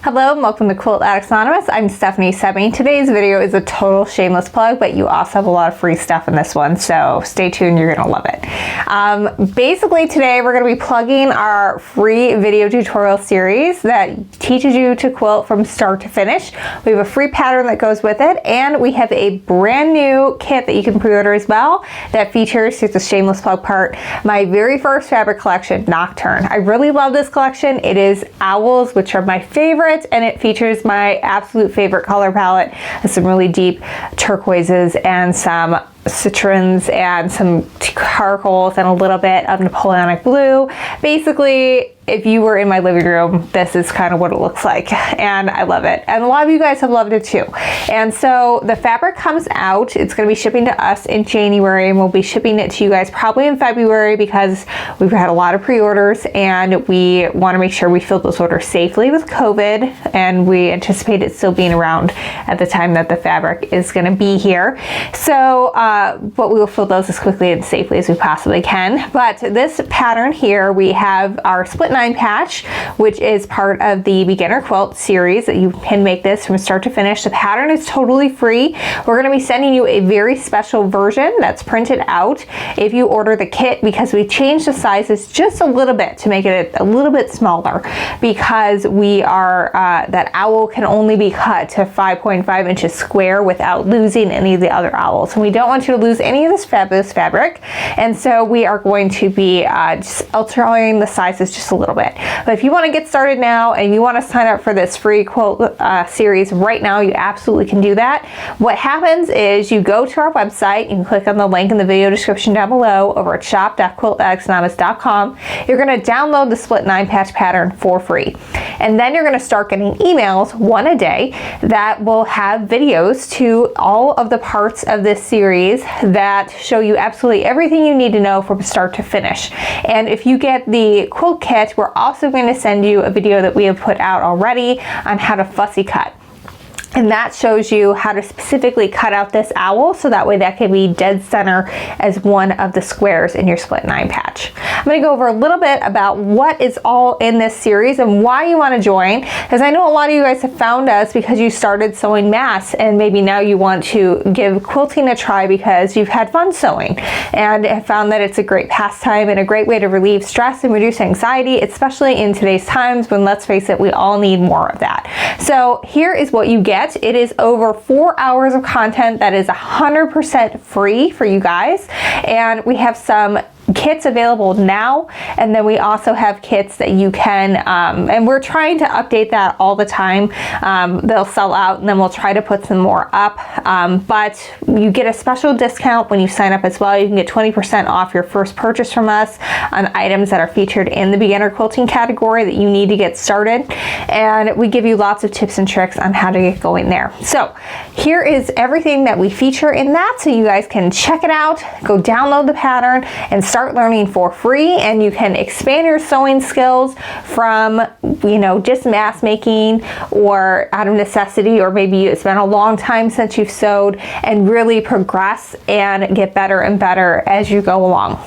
Hello and welcome to Quilt Addicts Anonymous. I'm Stephanie Soebbing. Today's video is a total shameless plug, but you also have a lot of free stuff in this one, so stay tuned, you're gonna love it. Basically today we're gonna be plugging our free video tutorial series that teaches you to quilt from start to finish. We have a free pattern that goes with it, and we have a brand new kit that you can pre-order as well that features, here's the shameless plug part, my very first fabric collection, Nocturne. I really love this collection. It is owls, which are my favorite, and it features my absolute favorite color palette. Some really deep turquoises and some citrons and some charcoals and a little bit of Napoleonic blue. Basically, if you were in my living room, this is kind of what it looks like, and I love it. And a lot of you guys have loved it too. And so the fabric comes out, it's gonna be shipping to us in January, and we'll be shipping it to you guys probably in February because we've had a lot of pre-orders and we wanna make sure we fill those orders safely with COVID, and we anticipate it still being around at the time that the fabric is gonna be here. So, but we will fill those as quickly and safely as we possibly can. But this pattern here, we have our split 9 patch, which is part of the beginner quilt series that you can make this from start to finish. The pattern is totally free. We're going to be sending you a very special version that's printed out if you order the kit, because we changed the sizes just a little bit to make it a little bit smaller, because we are that owl can only be cut to 5.5 inches square without losing any of the other owls, and we don't want you to lose any of this fabulous fabric, and so we are going to be just altering the sizes just a little bit. But if you want to get started now and you want to sign up for this free quilt series right now, you absolutely can do that. What happens is you go to our website, you can click on the link in the video description down below over at shop.quiltaddictsanonymous.com. You're going to download the split 9 patch pattern for free, and then you're going to start getting emails, one a day, that will have videos to all of the parts of this series that show you absolutely everything you need to know from start to finish. And if you get the quilt kit, we're also going to send you a video that we have put out already on how to fussy cut. And that shows you how to specifically cut out this owl, so that way that can be dead center as one of the squares in your split 9 patch. I'm going to go over a little bit about what is all in this series and why you want to join, because I know a lot of you guys have found us because you started sewing mass, and maybe now you want to give quilting a try because you've had fun sewing and have found that it's a great pastime and a great way to relieve stress and reduce anxiety, especially in today's times when, let's face it, we all need more of that. So here is what you get. It is over 4 hours of content that is 100% free for you guys, and we have some kits available now, and then we also have kits that you can and we're trying to update that all the time. They'll sell out, and then we'll try to put some more up, but you get a special discount when you sign up as well. You can get 20% off your first purchase from us on items that are featured in the beginner quilting category that you need to get started, and we give you lots of tips and tricks on how to get going there. So here is everything that we feature in that, so you guys can check it out, go download the pattern and start learning for free, and you can expand your sewing skills from, you know, just mass making or out of necessity, or maybe it's been a long time since you've sewed, and really progress and get better and better as you go along.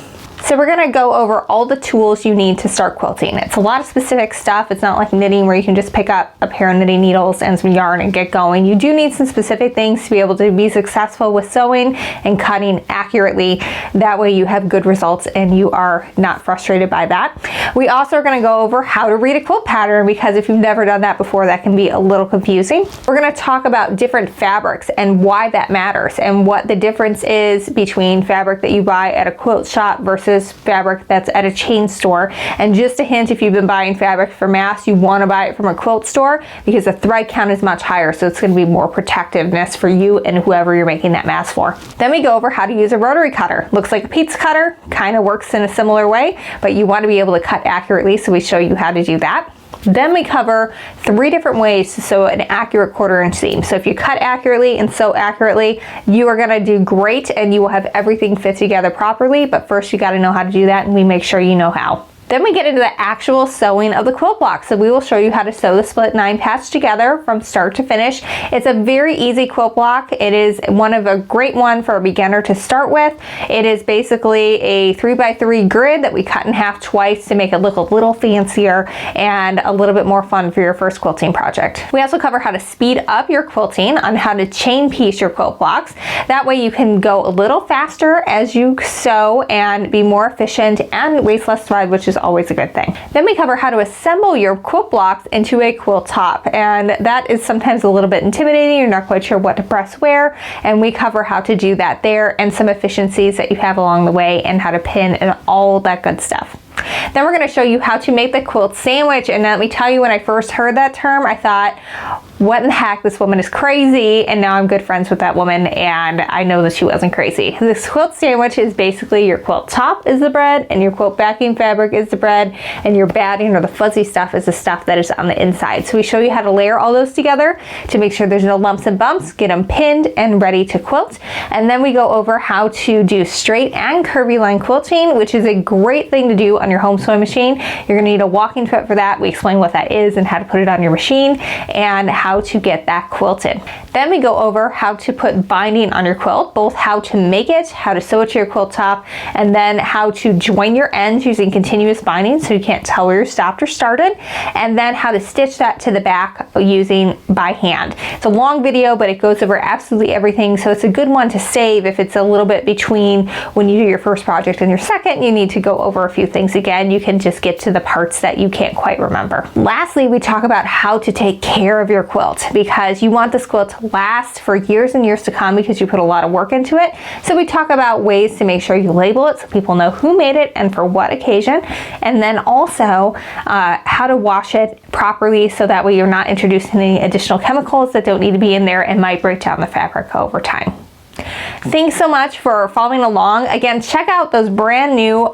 So we're going to go over all the tools you need to start quilting. It's a lot of specific stuff. It's not like knitting where you can just pick up a pair of knitting needles and some yarn and get going. You do need some specific things to be able to be successful with sewing and cutting accurately. That way you have good results and you are not frustrated by that. We also are going to go over how to read a quilt pattern, because if you've never done that before, that can be a little confusing. We're going to talk about different fabrics and why that matters, and what the difference is between fabric that you buy at a quilt shop versus fabric that's at a chain store. And just a hint, if you've been buying fabric for mass, you want to buy it from a quilt store because the thread count is much higher, so it's going to be more protectiveness for you and whoever you're making that mass for. Then we go over how to use a rotary cutter. Looks like a pizza cutter, kind of works in a similar way, but you want to be able to cut accurately, so we show you how to do that. Then we cover 3 different ways to sew an accurate 1/4 inch seam. So if you cut accurately and sew accurately, you are going to do great and you will have everything fit together properly. But first you got to know how to do that, and we make sure you know how. Then we get into the actual sewing of the quilt block. So we will show you how to sew the split 9 patch together from start to finish. It's a very easy quilt block. It is a great one for a beginner to start with. It is basically a 3x3 grid that we cut in half twice to make it look a little fancier and a little bit more fun for your first quilting project. We also cover how to speed up your quilting, on how to chain piece your quilt blocks. That way you can go a little faster as you sew and be more efficient and waste less thread, which is always a good thing. Then we cover how to assemble your quilt blocks into a quilt top, and that is sometimes a little bit intimidating. You're not quite sure what to press where, and we cover how to do that there and some efficiencies that you have along the way and how to pin and all that good stuff. Then we're going to show you how to make the quilt sandwich, and let me tell you, when I first heard that term, I thought, what in the heck, this woman is crazy, and now I'm good friends with that woman, and I know that she wasn't crazy. This quilt sandwich is basically your quilt top is the bread, and your quilt backing fabric is the bread, and your batting or the fuzzy stuff is the stuff that is on the inside. So we show you how to layer all those together to make sure there's no lumps and bumps, get them pinned and ready to quilt. And then we go over how to do straight and curvy line quilting, which is a great thing to do on your home sewing machine. You're going to need a walking foot for that. We explain what that is and how to put it on your machine and how to get that quilted. Then we go over how to put binding on your quilt, both how to make it, how to sew it to your quilt top, and then how to join your ends using continuous binding so you can't tell where you stopped or started, and then how to stitch that to the back using by hand. It's a long video, but it goes over absolutely everything, so it's a good one to save if it's a little bit between when you do your first project and your second, you need to go over a few things again. You can just get to the parts that you can't quite remember. Lastly, we talk about how to take care of your quilt, because you want this quilt to last for years and years to come because you put a lot of work into it. So we talk about ways to make sure you label it so people know who made it and for what occasion, and then also how to wash it properly so that way you're not introducing any additional chemicals that don't need to be in there and might break down the fabric over time. Thanks so much for following along. Again, check out those brand new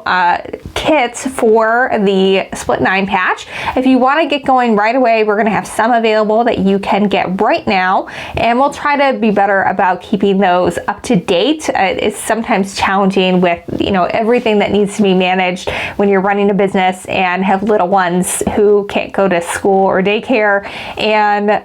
kits for the split 9 patch. If you want to get going right away, we're going to have some available that you can get right now, and we'll try to be better about keeping those up to date. It's sometimes challenging with, everything that needs to be managed when you're running a business and have little ones who can't go to school or daycare and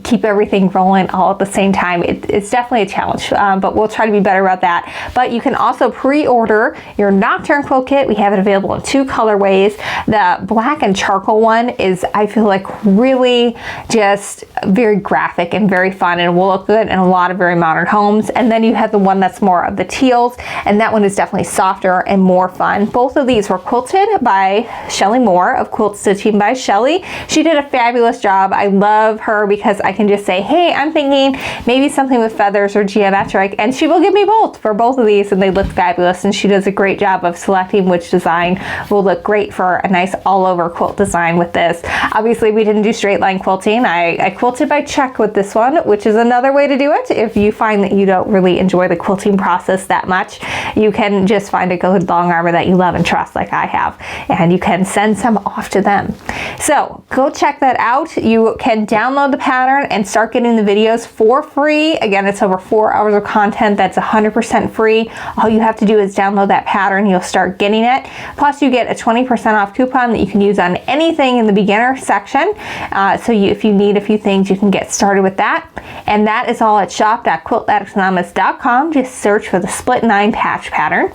keep everything rolling all at the same time. It's definitely a challenge, but we'll try to be better about that. But you can also pre-order your Nocturne quilt kit. We have it available in 2 colorways. The black and charcoal one is, I feel like, really just very graphic and very fun and will look good in a lot of very modern homes. And then you have the one that's more of the teals, and that one is definitely softer and more fun. Both of these were quilted by Shelly Moore of Quilt Stitching by Shelly. She did a fabulous job. I love her because I can just say, hey, I'm thinking maybe something with feathers or geometric, and she will give me both for both of these, and they look fabulous, and she does a great job of selecting which design will look great for a nice all-over quilt design with this. Obviously, we didn't do straight line quilting. I quilted by check with this one, which is another way to do it. If you find that you don't really enjoy the quilting process that much, you can just find a good long armor that you love and trust like I have, and you can send some off to them. So go check that out. You can download the pattern and start getting the videos for free. Again, it's over 4 hours of content that's 100% free. All you have to do is download that pattern. You'll start getting it. Plus you get a 20% off coupon that you can use on anything in the beginner section. If you need a few things, you can get started with that. And that is all at shop.quiltaddictsanonymous.com. Just search for the split 9 patch pattern.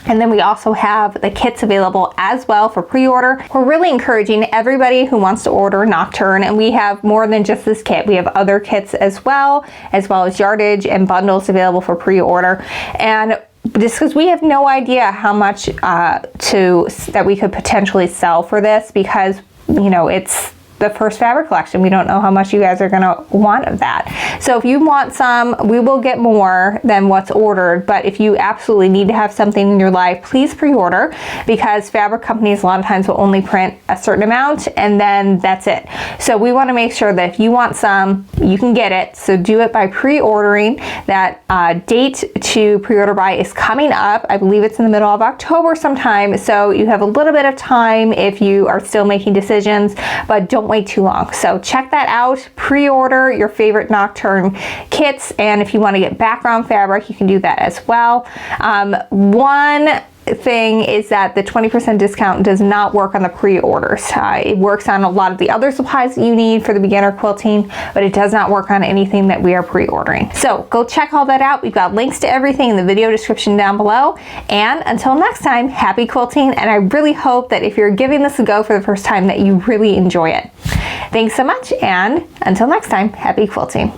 And then we also have the kits available as well for pre-order. We're really encouraging everybody who wants to order Nocturne, and we have more than just this kit. We have other kits as well as yardage and bundles available for pre-order. And just because we have no idea how much that we could potentially sell for this, because it's the first fabric collection. We don't know how much you guys are gonna want of that. So if you want some, we will get more than what's ordered, but if you absolutely need to have something in your life, please pre-order, because fabric companies a lot of times will only print a certain amount and then that's it. So we wanna make sure that if you want some, you can get it. So do it by pre-ordering. That date to pre-order by is coming up. I believe it's in the middle of October sometime. So you have a little bit of time if you are still making decisions, but don't wait too long. So check that out. Pre-order your favorite Nocturne kits, and if you want to get background fabric, you can do that as well. One thing is that the 20% discount does not work on the pre-orders. It works on a lot of the other supplies that you need for the beginner quilting, but it does not work on anything that we are pre-ordering. So go check all that out. We've got links to everything in the video description down below. And until next time, happy quilting. And I really hope that if you're giving this a go for the first time that you really enjoy it. Thanks so much, and until next time, happy quilting.